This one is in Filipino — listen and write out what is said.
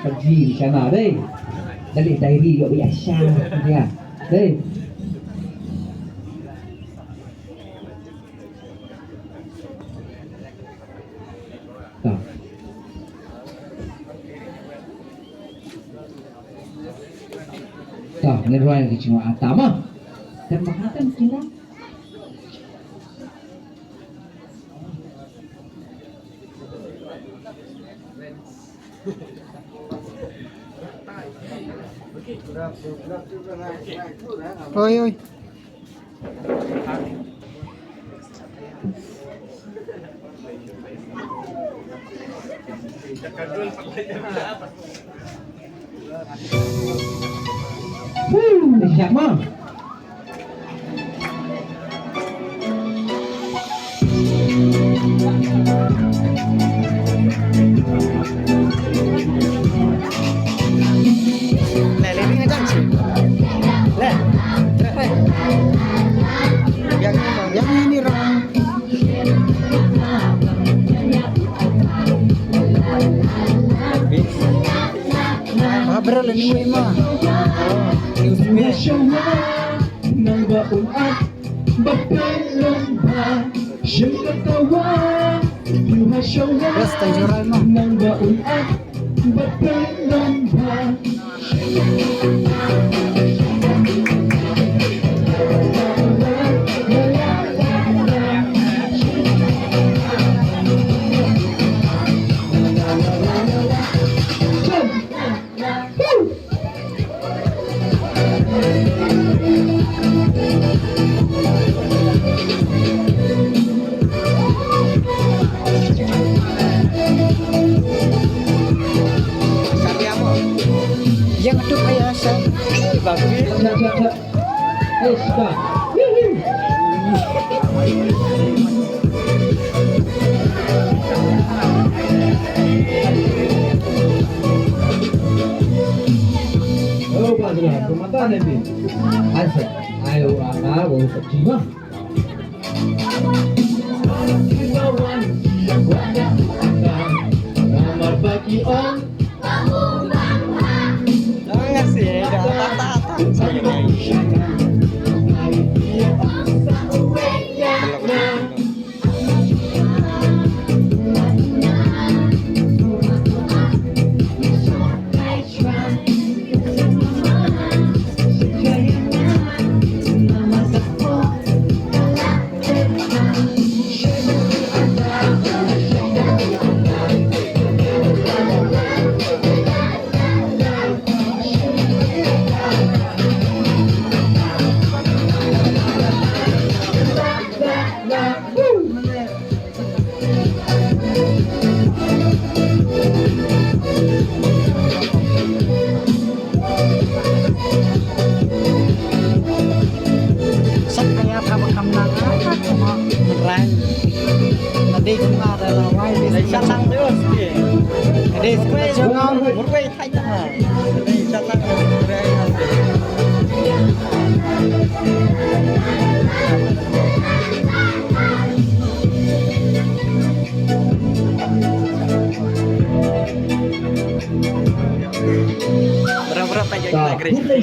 pag-G siya na, day. Dali, diary, yo, iya siya. Iya, day. Tak. Tak, ngeruai lagi cuma atama. Dan makatan sila. Oi, oi. Siap mah. Lele ni aja sih. Le. Yang ini orang. Berapa ni mah? Nang baon at bapelong ba siyang katawa Yuha siyang Basta jural mo. nang baon at bapelong ba Yang itu kayak asal. Bagus. Suka. Oh, Padre, kumata natin. Asa, ayaw aka, o sa chima. Marbaki on. Jangan sih, dah tata-tata. Nanti cũng ada lawai di sana terus. Jadi jangan berway tanya. Jadi sana berway nanti. Berapa-berapa aja kita